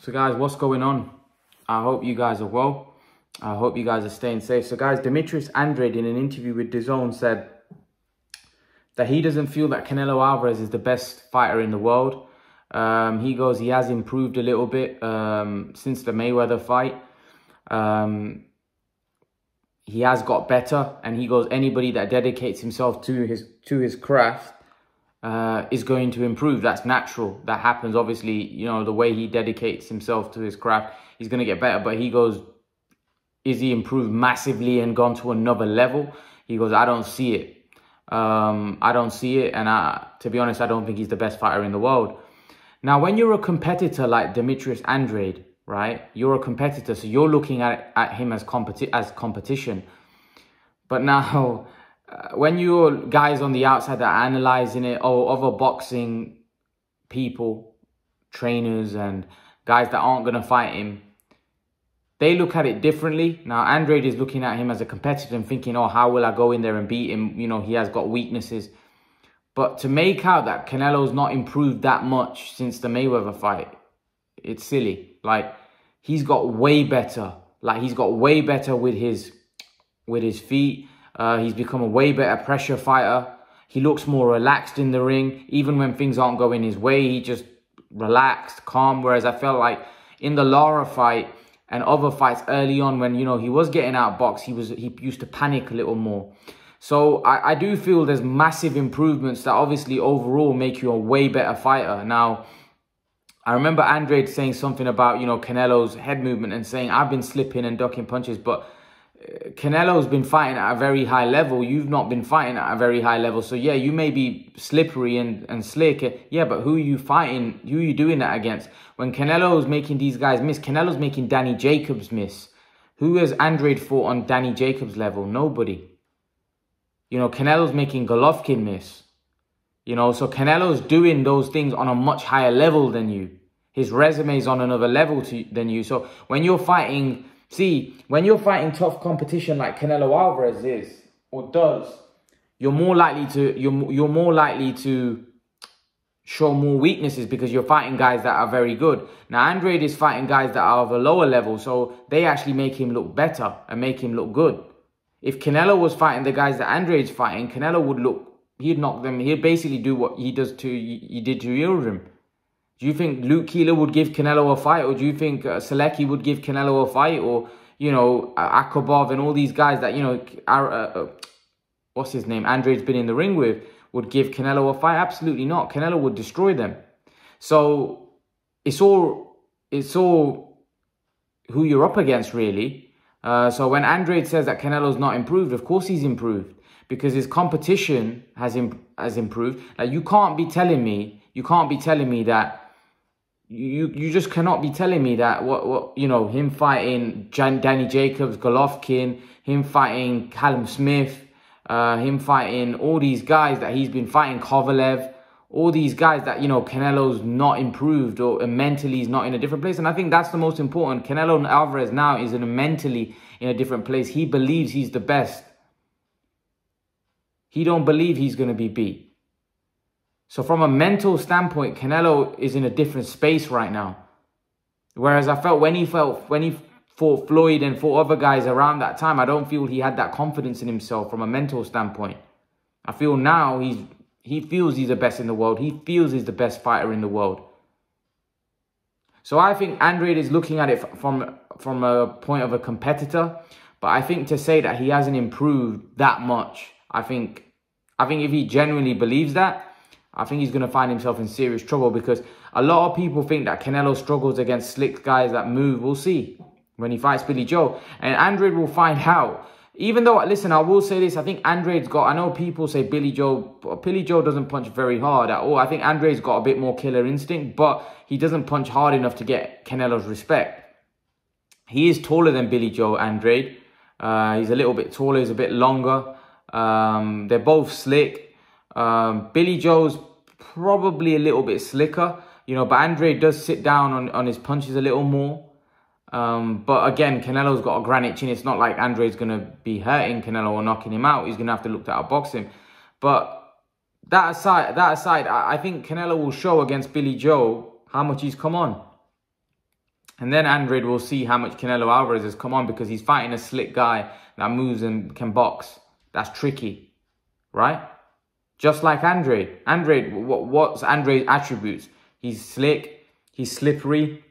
So guys, what's going on? I hope you guys are well. I hope you guys are staying safe. So guys, Demetrius Andrade in an interview with DAZN said that he doesn't feel that Canelo Alvarez is the best fighter in the world. He goes, he has improved a little bit since the Mayweather fight. He has got better, and he goes, anybody that dedicates himself to his craft is going to improve. That's natural. That happens. Obviously, you know, the way he dedicates himself to his craft, he's going to get better. But he goes, is he improved massively and gone to another level? He goes, I don't see it. I don't see it. And to be honest, I don't think he's the best fighter in the world. Now, when you're a competitor like Demetrius Andrade, right? You're a competitor, so you're looking at him as competition. But now, when you're guys on the outside that are analysing it, or other boxing people, trainers and guys that aren't going to fight him, they look at it differently. Now, Andrade is looking at him as a competitor and thinking, oh, how will I go in there and beat him? You know, he has got weaknesses. But to make out that Canelo's not improved that much since the Mayweather fight, it's silly. Like, he's got way better. Like, he's got way better with his feet. He's become a way better pressure fighter. He looks more relaxed in the ring. Even when things aren't going his way, he just relaxed, calm. Whereas I felt like in the Lara fight and other fights early on, when, you know, he was getting outboxed, he used to panic a little more. So I do feel there's massive improvements that obviously overall make you a way better fighter. Now, I remember Andrade saying something about, you know, Canelo's head movement and saying, I've been slipping and ducking punches, but Canelo's been fighting at a very high level. You've not been fighting at a very high level. So yeah, you may be slippery and slick. Yeah, but who are you fighting? Who are you doing that against? When Canelo's making these guys miss, Canelo's making Danny Jacobs miss. Who has Andrade fought on Danny Jacobs' level? Nobody. You know, Canelo's making Golovkin miss. You know, so Canelo's doing those things on a much higher level than you. His resume is on another level than you. So when you're fighting, when you're fighting tough competition like Canelo Alvarez is or does, you're more likely to show more weaknesses because you're fighting guys that are very good. Now, Andrade is fighting guys that are of a lower level, so they actually make him look better and make him look good. If Canelo was fighting the guys that Andrade's fighting, Canelo would look, he'd knock them, he'd basically do what he did to Yildirim. Do you think Luke Keeler would give Canelo a fight? Or do you think Selecki would give Canelo a fight? Or, you know, Akobov and all these guys that, you know, what's his name, Andrade's been in the ring with, would give Canelo a fight? Absolutely not. Canelo would destroy them. So it's all who you're up against, really. So when Andrade says that Canelo's not improved, of course he's improved, because his competition has improved. Like, you can't be telling me that you just cannot be telling me that what you know, him fighting Danny Jacobs, Golovkin, him fighting Callum Smith, him fighting all these guys that he's been fighting, Kovalev, all these guys that, you know, Canelo's not improved or mentally he's not in a different place. And I think that's the most important. Canelo Alvarez now is mentally in a different place. He believes he's the best. He don't believe he's going to be beat. So from a mental standpoint, Canelo is in a different space right now. Whereas I felt when he fought Floyd and fought other guys around that time, I don't feel he had that confidence in himself from a mental standpoint. I feel now he feels he's the best in the world. He feels he's the best fighter in the world. So I think Andrade is looking at it from a point of a competitor. But I think to say that he hasn't improved that much, I think if he genuinely believes that, I think he's going to find himself in serious trouble, because a lot of people think that Canelo struggles against slick guys that move. We'll see when he fights Billy Joe. And Andrade will find out. Even though, listen, I will say this, I think Andrade's got, I know people say Billy Joe doesn't punch very hard at all. I think Andrade's got a bit more killer instinct, but he doesn't punch hard enough to get Canelo's respect. He is taller than Billy Joe, Andrade. He's a little bit taller, he's a bit longer. They're both slick. Billy Joe's probably a little bit slicker, you know, but Andrade does sit down on his punches a little more. But again, Canelo's got a granite chin. It's not like Andrade's going to be hurting Canelo or knocking him out. He's going to have to look to outbox him. But that aside, I think Canelo will show against Billy Joe how much he's come on. And then Andrade will see how much Canelo Alvarez has come on, because he's fighting a slick guy that moves and can box. That's tricky, right? Just like Andrade. Andrade, what's Andrade's attributes? He's slick, he's slippery,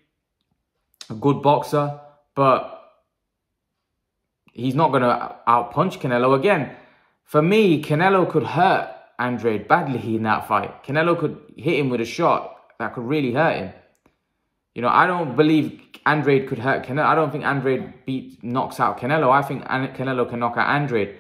a good boxer, but he's not going to outpunch Canelo. Again, for me, Canelo could hurt Andrade badly in that fight. Canelo could hit him with a shot that could really hurt him. You know, I don't believe Andrade could hurt Canelo. I don't think Andrade knocks out Canelo. I think Canelo can knock out Andrade.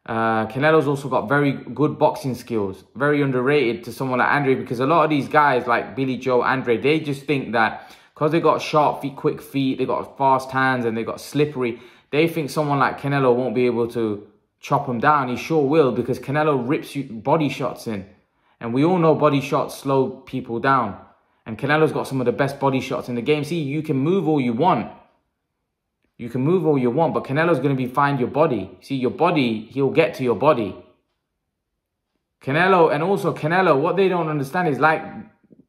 Canelo's also got very good boxing skills. Very underrated to someone like Andrade, because a lot of these guys like Billy Joe, Andrade, they just think that because they got sharp feet, quick feet, they got fast hands, and they got slippery, they think someone like Canelo won't be able to chop him down. He sure will, because Canelo rips you body shots in. And we all know body shots slow people down. And Canelo's got some of the best body shots in the game. See, you can move all you want. You can move all you want, but Canelo's going to find your body. See, your body, he'll get to your body. Canelo, and also Canelo, what they don't understand is, like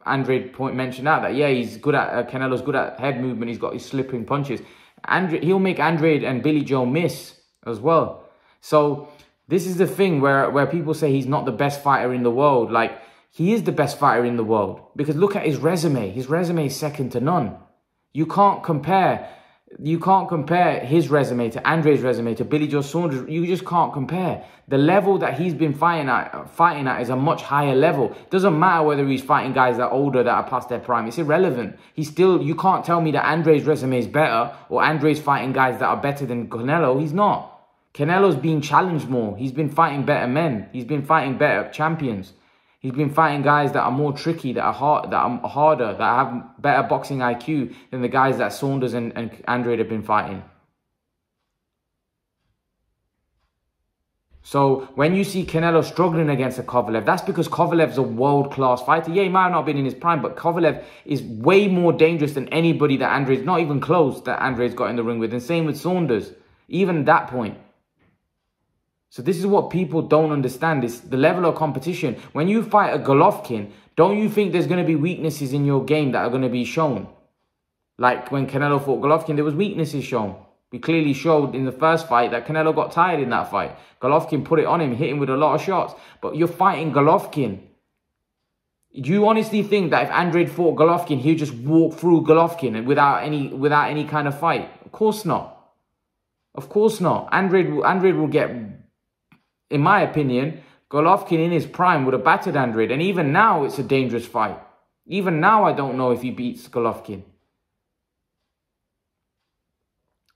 Andrade mentioned out, that yeah, he's good at, Canelo's good at head movement. He's got his slipping punches. He'll make Andrade and Billy Joe miss as well. So this is the thing where people say he's not the best fighter in the world. Like, he is the best fighter in the world, because look at his resume. His resume is second to none. You can't compare his resume to Andrade's resume to Billy Joe Saunders. You just can't compare. The level that he's been fighting at is a much higher level. Doesn't matter whether he's fighting guys that are older, that are past their prime. It's irrelevant. You can't tell me that Andrade's resume is better, or Andrade's fighting guys that are better than Canelo. He's not. Canelo's being challenged more. He's been fighting better men. He's been fighting better champions. He's been fighting guys that are more tricky, that are harder, that have better boxing IQ than the guys that Saunders and Andrade have been fighting. So when you see Canelo struggling against a Kovalev, that's because Kovalev's a world-class fighter. Yeah, he might have not been in his prime, but Kovalev is way more dangerous than anybody that Andrade's, not even close, that Andrade's got in the ring with. And same with Saunders, even at that point. So this is what people don't understand, is the level of competition. When you fight a Golovkin, don't you think there's going to be weaknesses in your game that are going to be shown? Like when Canelo fought Golovkin, there was weaknesses shown. We clearly showed in the first fight that Canelo got tired in that fight. Golovkin put it on him, hit him with a lot of shots. But you're fighting Golovkin. Do you honestly think that if Andrade fought Golovkin, he'd just walk through Golovkin and without any kind of fight? Of course not. Of course not. Andrade will get... In my opinion, Golovkin in his prime would have battered Andrade. And even now, it's a dangerous fight. Even now, I don't know if he beats Golovkin.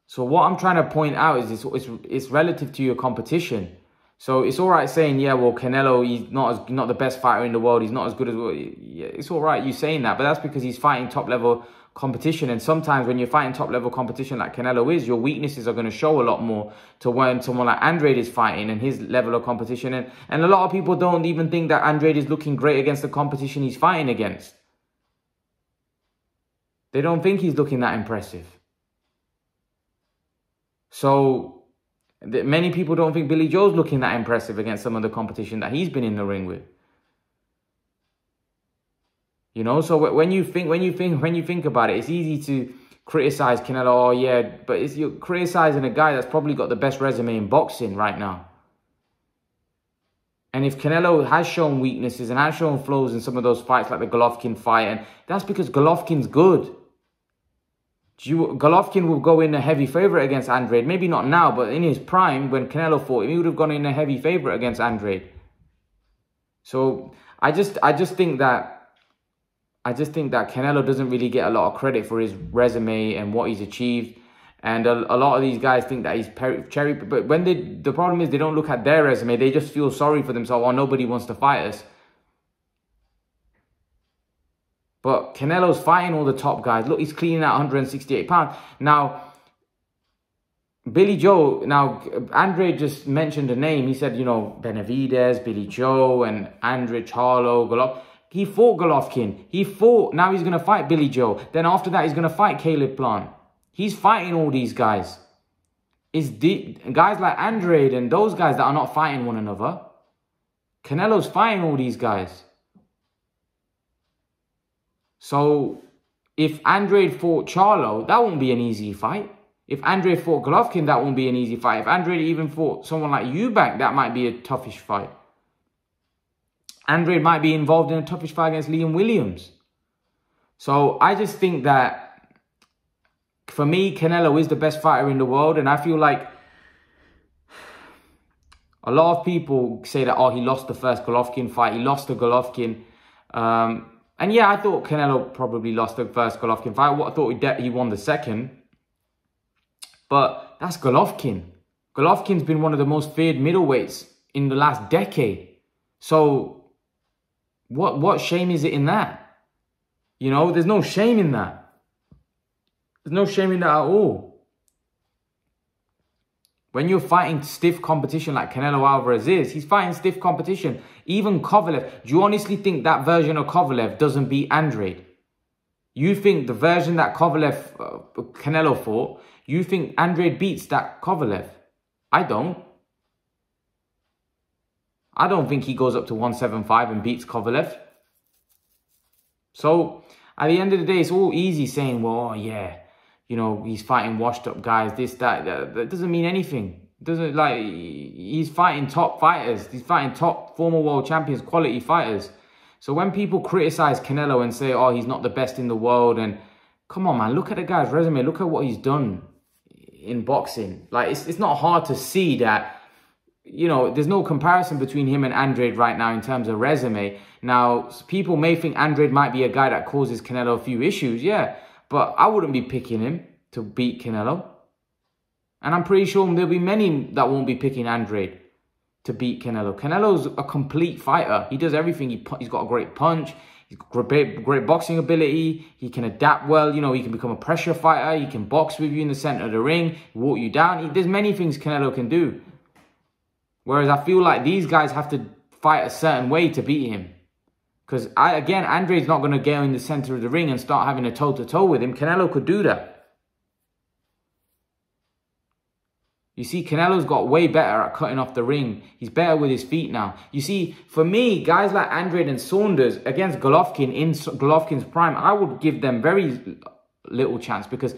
So what I'm trying to point out is it's relative to your competition. So it's all right saying, yeah, well, Canelo, he's not the best fighter in the world. He's not as good as... Yeah, it's all right you saying that. But that's because he's fighting top-level competition. And sometimes when you're fighting top-level competition like Canelo is, your weaknesses are going to show a lot more to when someone like Andrade is fighting and his level of competition. And a lot of people don't even think that Andrade is looking great against the competition he's fighting against. They don't think he's looking that impressive. So many people don't think Billy Joe's looking that impressive against some of the competition that he's been in the ring with. You know, so when you think about it, it's easy to criticize Canelo. Oh yeah, but you're criticizing a guy that's probably got the best resume in boxing right now. And if Canelo has shown weaknesses and has shown flaws in some of those fights, like the Golovkin fight, and that's because Golovkin's good. Golovkin will go in a heavy favorite against Andrade. Maybe not now, but in his prime, when Canelo fought him, he would have gone in a heavy favorite against Andrade. So I just think that Canelo doesn't really get a lot of credit for his resume and what he's achieved. And a lot of these guys think that he's cherry. But when the problem is they don't look at their resume, they just feel sorry for themselves. Oh, nobody wants to fight us. But Canelo's fighting all the top guys. Look, he's cleaning out 168 pounds. Now, Billy Joe, Andrade just mentioned a name. He said, you know, Benavidez, Billy Joe, and Andre Charlo, Golovkin. He fought Golovkin. Now he's going to fight Billy Joe. Then after that, he's going to fight Caleb Plant. He's fighting all these guys. It's guys like Andrade and those guys that are not fighting one another. Canelo's fighting all these guys. So if Andrade fought Charlo, that won't be an easy fight. If Andrade fought Golovkin, that won't be an easy fight. If Andrade even fought someone like Eubank, that might be a toughish fight. Andrade might be involved in a toughish fight against Liam Williams. So I just think that, for me, Canelo is the best fighter in the world. And I feel like a lot of people say that, oh, he lost the first Golovkin fight. He lost to Golovkin. And yeah, I thought Canelo probably lost the first Golovkin fight. I thought he won the second. But that's Golovkin. Golovkin's been one of the most feared middleweights in the last decade. So what shame is it in that? You know, there's no shame in that. There's no shame in that at all. When you're fighting stiff competition like Canelo Alvarez is, he's fighting stiff competition. Even Kovalev, do you honestly think that version of Kovalev doesn't beat Andrade? You think the version that Canelo fought, you think Andrade beats that Kovalev? I don't. I don't think he goes up to 175 and beats Kovalev. So, at the end of the day, it's all easy saying, well, oh, yeah, you know, he's fighting washed up guys, this, that. That doesn't mean anything. It doesn't, like, he's fighting top fighters. He's fighting top former world champions, quality fighters. So when people criticize Canelo and say, oh, he's not the best in the world, and come on, man, look at the guy's resume. Look at what he's done in boxing. Like, it's not hard to see that, you know, there's no comparison between him and Andrade right now in terms of resume. Now, people may think Andrade might be a guy that causes Canelo a few issues, yeah, but I wouldn't be picking him to beat Canelo. And I'm pretty sure there'll be many that won't be picking Andrade to beat Canelo. Canelo's a complete fighter. He does everything. He's got a great punch. He's got great boxing ability. He can adapt well. You know, he can become a pressure fighter. He can box with you in the center of the ring, walk you down. There's many things Canelo can do. Whereas I feel like these guys have to fight a certain way to beat him. Because, again, Andrade's not going to get in the center of the ring and start having a toe-to-toe with him. Canelo could do that. You see, Canelo's got way better at cutting off the ring. He's better with his feet now. You see, for me, guys like Andrade and Saunders against Golovkin in Golovkin's prime, I would give them very little chance because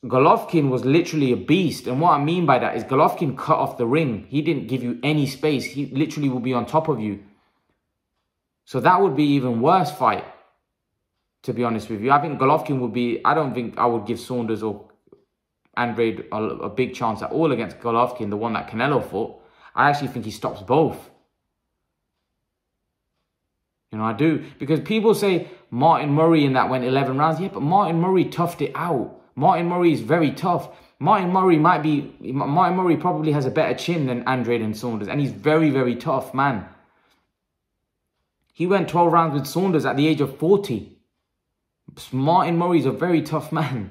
Golovkin was literally a beast. And what I mean by that is Golovkin cut off the ring. He didn't give you any space. He literally will be on top of you. So that would be even worse fight, to be honest with you. I think Golovkin would be... I don't think I would give Saunders or Andrade a big chance at all against Golovkin, the one that Canelo fought. I actually think he stops both. You know, I do. Because people say Martin Murray in that went 11 rounds. Yeah, but Martin Murray toughed it out. Martin Murray is very tough. Martin Murray probably has a better chin than Andrade and Saunders. And he's very, very tough, man. He went 12 rounds with Saunders at the age of 40. Martin Murray's a very tough man.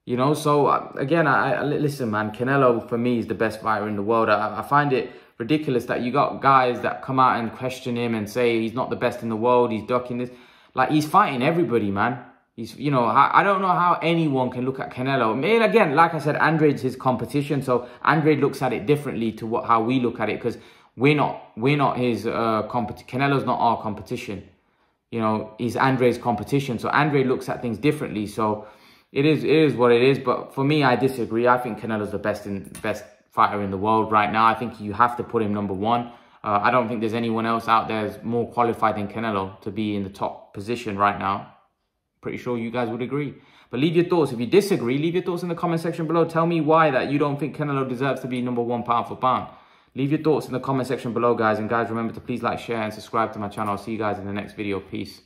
You know, so again, listen, man, Canelo for me is the best fighter in the world. I find it ridiculous that you got guys that come out and question him and say he's not the best in the world, he's ducking this. Like, he's fighting everybody, man. He's, you know, I don't know how anyone can look at Canelo. I mean, again, like I said, Andrade's his competition, so Andrade looks at it differently to how we look at it, because we're not his competition. Canelo's not our competition. You know, he's Andrade's competition, so Andrade looks at things differently. So it is what it is. But for me, I disagree. I think Canelo's the best fighter in the world right now. I think you have to put him number one. I don't think there's anyone else out there that's more qualified than Canelo to be in the top position right now. Pretty sure you guys would agree. But leave your thoughts. If you disagree, leave your thoughts in the comment section below. Tell me why that you don't think Canelo deserves to be number one pound for pound. Leave your thoughts in the comment section below, guys. And guys, remember to please like, share, and subscribe to my channel. I'll see you guys in the next video. Peace.